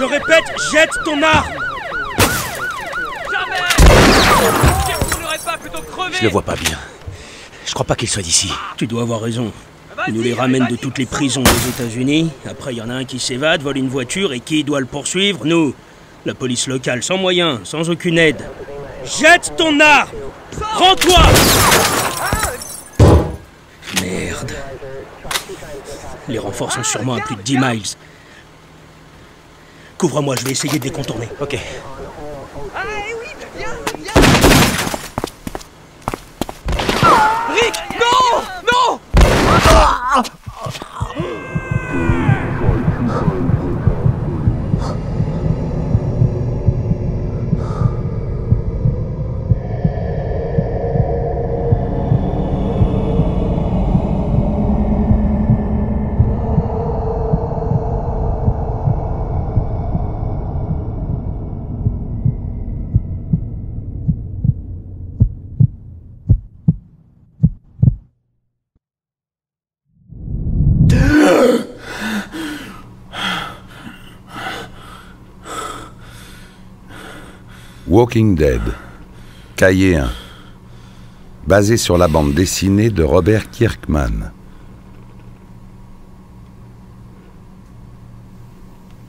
Je répète, jette ton arme! Jamais! Vous n'aurez pas plutôt crevé? Je le vois pas bien. Je crois pas qu'il soit d'ici. Tu dois avoir raison. Ils nous les ramènent de toutes les prisons des États-Unis. Après, il y en a un qui s'évade, vole une voiture, et qui doit le poursuivre? Nous. La police locale, sans moyens, sans aucune aide. Jette ton arme! Rends-toi! Merde. Les renforts sont sûrement à plus de 10 miles. Couvre-moi, je vais essayer de les contourner. Ok. Rick, non! Non! Walking Dead, Cahier 1, basé sur la bande dessinée de Robert Kirkman.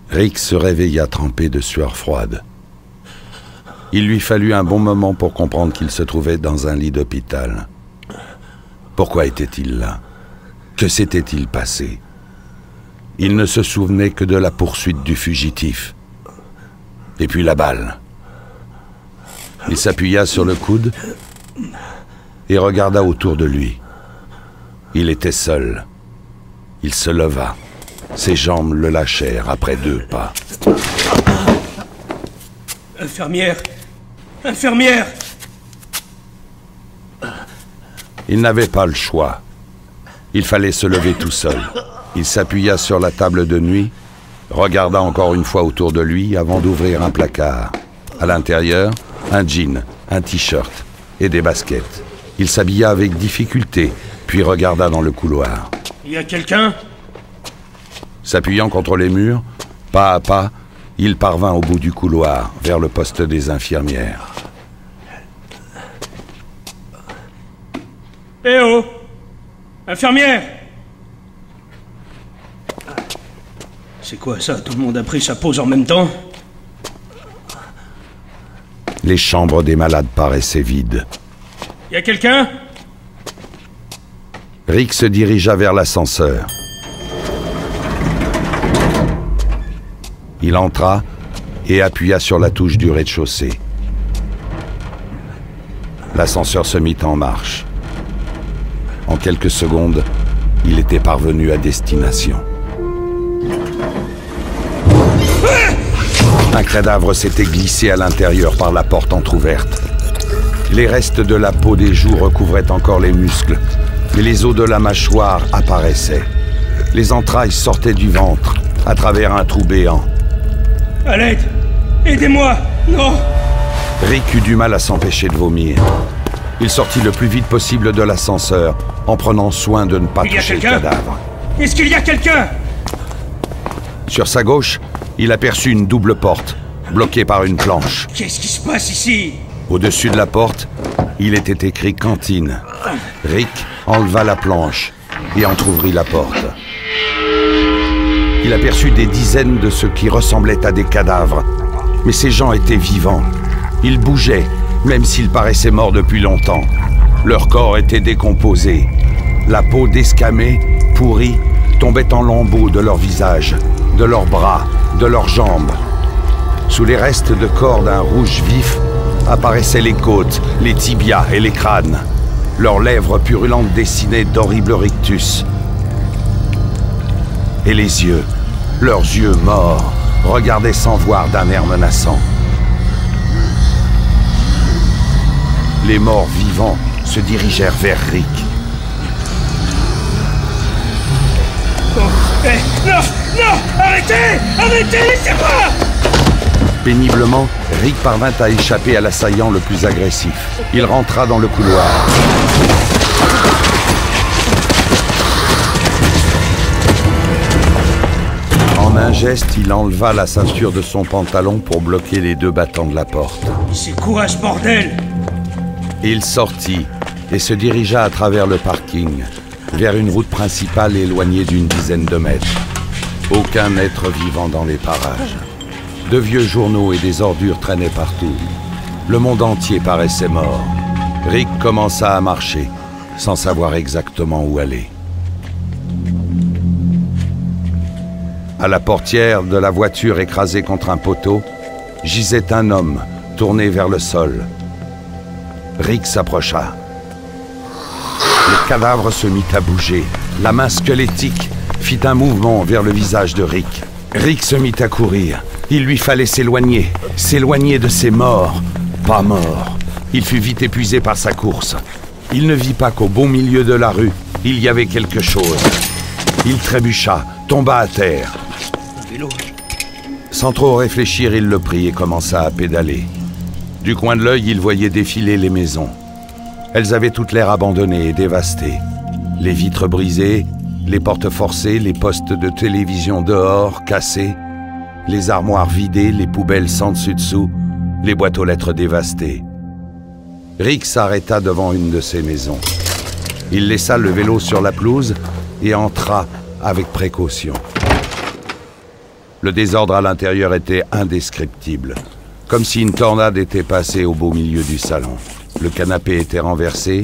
Rick se réveilla trempé de sueur froide. Il lui fallut un bon moment pour comprendre qu'il se trouvait dans un lit d'hôpital. Pourquoi était-il là? Que s'était-il passé? Il ne se souvenait que de la poursuite du fugitif. Et puis la balle. Il s'appuya sur le coude et regarda autour de lui. Il était seul. Il se leva. Ses jambes le lâchèrent après 2 pas. Infirmière! Infirmière! Il n'avait pas le choix. Il fallait se lever tout seul. Il s'appuya sur la table de nuit, regarda encore une fois autour de lui avant d'ouvrir un placard. À l'intérieur, un jean, un t-shirt et des baskets. Il s'habilla avec difficulté, puis regarda dans le couloir. Il y a quelqu'un? S'appuyant contre les murs, pas à pas, il parvint au bout du couloir, vers le poste des infirmières. Eh oh! Infirmière! C'est quoi ça? Tout le monde a pris sa pause en même temps? Les chambres des malades paraissaient vides. Y a quelqu'un? Rick se dirigea vers l'ascenseur. Il entra et appuya sur la touche du rez-de-chaussée. L'ascenseur se mit en marche. En quelques secondes, il était parvenu à destination. Un cadavre s'était glissé à l'intérieur par la porte entr'ouverte. Les restes de la peau des joues recouvraient encore les muscles, mais les os de la mâchoire apparaissaient. Les entrailles sortaient du ventre, à travers un trou béant. À l'aide! Aidez-moi! Non! Rick eut du mal à s'empêcher de vomir. Il sortit le plus vite possible de l'ascenseur, en prenant soin de ne pas toucher le cadavre. Est-ce qu'il y a quelqu'un? Sur sa gauche, il aperçut une double porte, bloquée par une planche. Qu'est-ce qui se passe ici? Au-dessus de la porte, il était écrit « Cantine ». Rick enleva la planche et entr'ouvrit la porte. Il aperçut des dizaines de ce qui ressemblait à des cadavres. Mais ces gens étaient vivants. Ils bougeaient, même s'ils paraissaient morts depuis longtemps. Leur corps était décomposé. La peau descamée, pourrie, tombait en lambeaux de leur visage, de leurs bras, de leurs jambes. Sous les restes de corps d'un rouge vif, apparaissaient les côtes, les tibias et les crânes. Leurs lèvres purulentes dessinaient d'horribles rictus. Et les yeux, leurs yeux morts, regardaient sans voir d'un air menaçant. Les morts vivants se dirigèrent vers Rick. Oh, non! Non! Arrêtez! Arrêtez! Laissez-moi! Péniblement, Rick parvint à échapper à l'assaillant le plus agressif. Il rentra dans le couloir. En En un geste, il enleva la ceinture de son pantalon pour bloquer les deux battants de la porte. C'est quoi ce bordel? Il sortit et se dirigea à travers le parking, vers une route principale éloignée d'une dizaine de mètres. Aucun être vivant dans les parages. De vieux journaux et des ordures traînaient partout. Le monde entier paraissait mort. Rick commença à marcher, sans savoir exactement où aller. À la portière de la voiture écrasée contre un poteau, gisait un homme, tourné vers le sol. Rick s'approcha. Le cadavre se mit à bouger. La main squelettique fit un mouvement vers le visage de Rick. Rick se mit à courir. Il lui fallait s'éloigner de ces morts. Pas morts. Il fut vite épuisé par sa course. Il ne vit pas qu'au beau milieu de la rue, il y avait quelque chose. Il trébucha, tomba à terre. Sans trop réfléchir, il le prit et commença à pédaler. Du coin de l'œil, il voyait défiler les maisons. Elles avaient toutes l'air abandonnées et dévastées. Les vitres brisées, les portes forcées, les postes de télévision dehors, cassés, les armoires vidées, les poubelles sans dessus-dessous, les boîtes aux lettres dévastées. Rick s'arrêta devant une de ces maisons. Il laissa le vélo sur la pelouse et entra avec précaution. Le désordre à l'intérieur était indescriptible, comme si une tornade était passée au beau milieu du salon. Le canapé était renversé,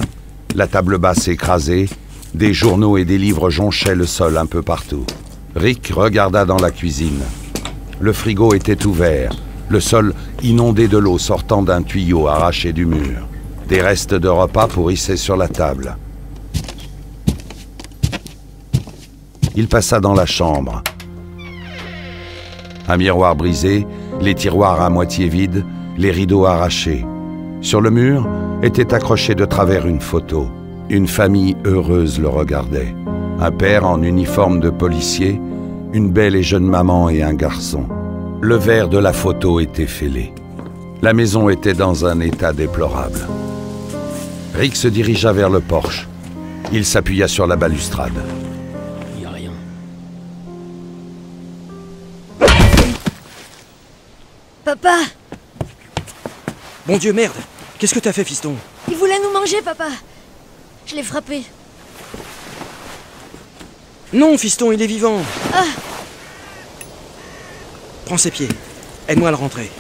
la table basse écrasée, des journaux et des livres jonchaient le sol un peu partout. Rick regarda dans la cuisine. Le frigo était ouvert, le sol inondé de l'eau sortant d'un tuyau arraché du mur. Des restes de repas pourrissaient sur la table. Il passa dans la chambre. Un miroir brisé, les tiroirs à moitié vides, les rideaux arrachés. Sur le mur était accrochée de travers une photo. Une famille heureuse le regardait. Un père en uniforme de policier, une belle et jeune maman et un garçon. Le verre de la photo était fêlé. La maison était dans un état déplorable. Rick se dirigea vers le porche. Il s'appuya sur la balustrade. Il n'y a rien. Papa! Mon Dieu, merde! Qu'est-ce que t'as fait, fiston? Il voulait nous manger, papa! Je l'ai frappé. Non, fiston, il est vivant! Ah! Prends ses pieds. Aide-moi à le rentrer.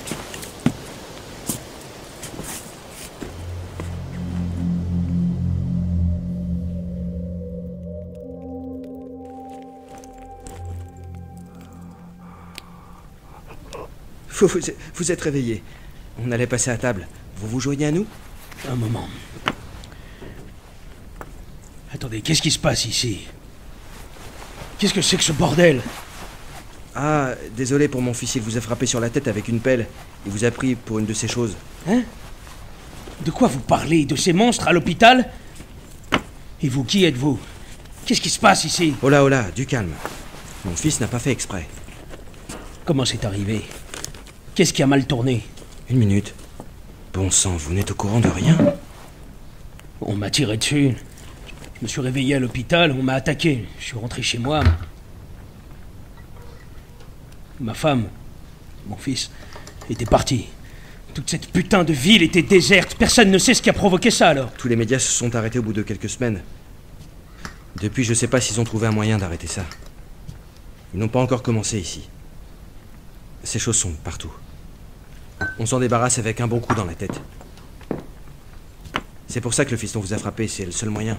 Vous êtes réveillés. On allait passer à table. Vous vous joignez à nous? Un moment. Attendez, qu'est-ce qui se passe ici? Qu'est-ce que c'est que ce bordel? Ah, désolé pour mon fils, il vous a frappé sur la tête avec une pelle. Il vous a pris pour une de ces choses. Hein? De quoi vous parlez? De ces monstres à l'hôpital? Et vous, qui êtes-vous? Qu'est-ce qui se passe ici? Oh là, du calme. Mon fils n'a pas fait exprès. Comment c'est arrivé? Qu'est-ce qui a mal tourné? Une minute. Bon sang, vous n'êtes au courant de rien? On m'a tiré dessus. Je me suis réveillé à l'hôpital, on m'a attaqué. Je suis rentré chez moi. Ma femme, mon fils, était parti. Toute cette putain de ville était déserte. Personne ne sait ce qui a provoqué ça, alors. Tous les médias se sont arrêtés au bout de quelques semaines. Depuis, je sais pas s'ils ont trouvé un moyen d'arrêter ça. Ils n'ont pas encore commencé ici. Ces choses sont partout. On s'en débarrasse avec un bon coup dans la tête. C'est pour ça que le fiston vous a frappé, c'est le seul moyen.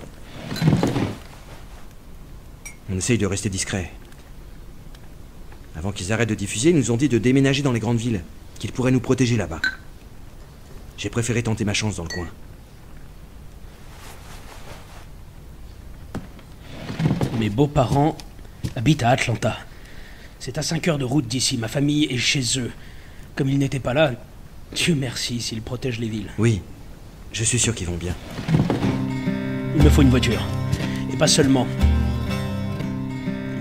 On essaye de rester discret. Avant qu'ils arrêtent de diffuser, ils nous ont dit de déménager dans les grandes villes, qu'ils pourraient nous protéger là-bas. J'ai préféré tenter ma chance dans le coin. Mes beaux-parents habitent à Atlanta. C'est à 5 heures de route d'ici. Ma famille est chez eux. Comme ils n'étaient pas là, Dieu merci s'ils protègent les villes. Oui, je suis sûr qu'ils vont bien. Il me faut une voiture. Et pas seulement.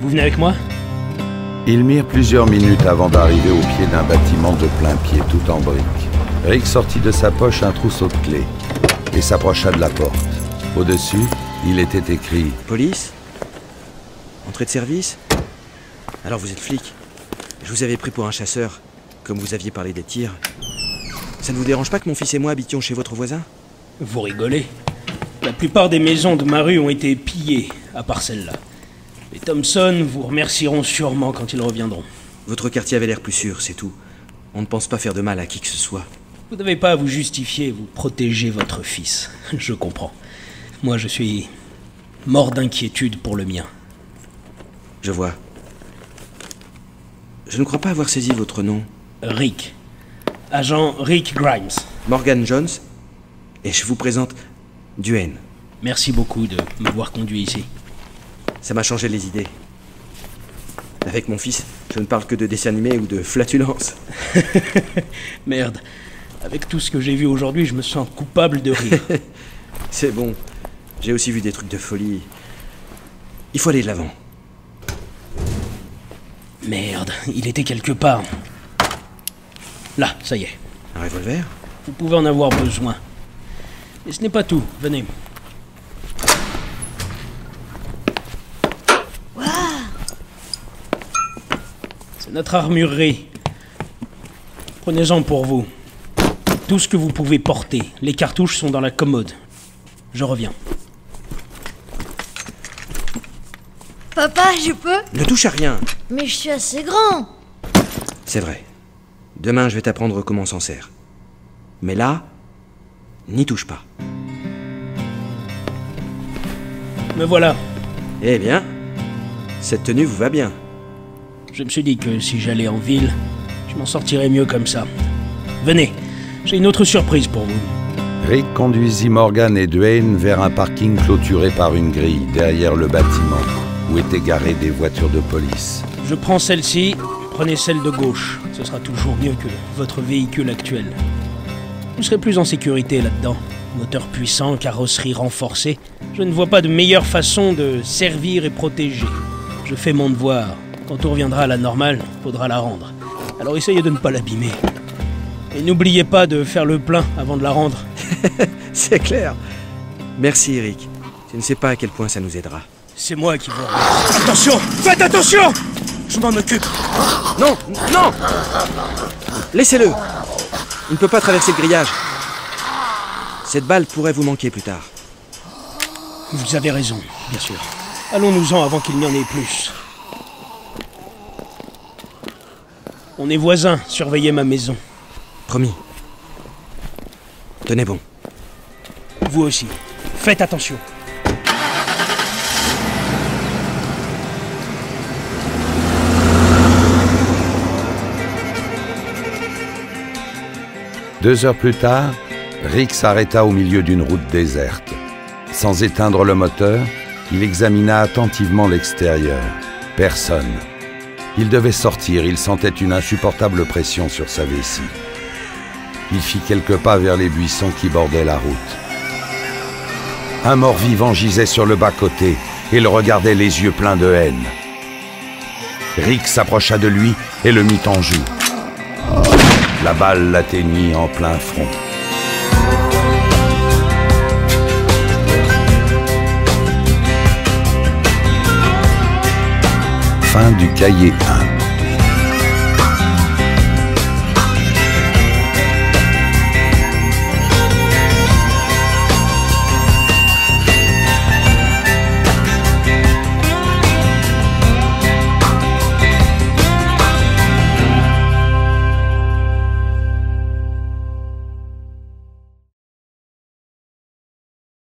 Vous venez avec moi? Ils mirent plusieurs minutes avant d'arriver au pied d'un bâtiment de plein pied tout en briques. Rick sortit de sa poche un trousseau de clés et s'approcha de la porte. Au-dessus, il était écrit « Police? Entrée de service? Alors vous êtes flic? Je vous avais pris pour un chasseur, comme vous aviez parlé des tirs. Ça ne vous dérange pas que mon fils et moi habitions chez votre voisin? Vous rigolez? La plupart des maisons de ma rue ont été pillées, à part celle-là. Les Thompson vous remercieront sûrement quand ils reviendront. Votre quartier avait l'air plus sûr, c'est tout. On ne pense pas faire de mal à qui que ce soit. Vous n'avez pas à vous justifier, vous protégez votre fils. Je comprends. Moi, je suis mort d'inquiétude pour le mien. Je vois. Je ne crois pas avoir saisi votre nom. Rick. Agent Rick Grimes. Morgan Jones. Et je vous présente Duane. Merci beaucoup de m'avoir conduit ici. Ça m'a changé les idées. Avec mon fils, je ne parle que de dessins animés ou de flatulences. Merde. Avec tout ce que j'ai vu aujourd'hui, je me sens coupable de rire. C'est bon. J'ai aussi vu des trucs de folie. Il faut aller de l'avant. Merde, il était quelque part. Là, ça y est. Un revolver? Vous pouvez en avoir besoin. Et ce n'est pas tout, venez. C'est notre armurerie. Prenez-en pour vous. Tout ce que vous pouvez porter. Les cartouches sont dans la commode. Je reviens. Papa, je peux? Ne touche à rien. Mais je suis assez grand. C'est vrai. Demain, je vais t'apprendre comment on s'en sert. Mais là, n'y touche pas. Me voilà. Eh bien, cette tenue vous va bien. Je me suis dit que si j'allais en ville, je m'en sortirais mieux comme ça. Venez, j'ai une autre surprise pour vous. Rick conduisit Morgan et Duane vers un parking clôturé par une grille derrière le bâtiment où étaient garées des voitures de police. Je prends celle-ci, prenez celle de gauche. Ce sera toujours mieux que votre véhicule actuel. Vous serez plus en sécurité là-dedans. Moteur puissant, carrosserie renforcée. Je ne vois pas de meilleure façon de servir et protéger. Je fais mon devoir. Quand tout reviendra à la normale, faudra la rendre. Alors essayez de ne pas l'abîmer. Et n'oubliez pas de faire le plein avant de la rendre. C'est clair. Merci, Eric. Tu ne sais pas à quel point ça nous aidera. C'est moi qui vous remercie. Attention! Faites attention! Je m'en occupe. Non! Non! Laissez-le! Il ne peut pas traverser le grillage. Cette balle pourrait vous manquer plus tard. Vous avez raison, bien sûr. Allons-nous-en avant qu'il n'y en ait plus. On est voisins, surveillez ma maison. Promis. Tenez bon. Vous aussi. Faites attention. Deux heures plus tard, Rick s'arrêta au milieu d'une route déserte. Sans éteindre le moteur, il examina attentivement l'extérieur. Personne. Il devait sortir, il sentait une insupportable pression sur sa vessie. Il fit quelques pas vers les buissons qui bordaient la route. Un mort-vivant gisait sur le bas-côté et le regardait les yeux pleins de haine. Rick s'approcha de lui et le mit en joue. La balle l'atteignit en plein front. Fin du cahier 1.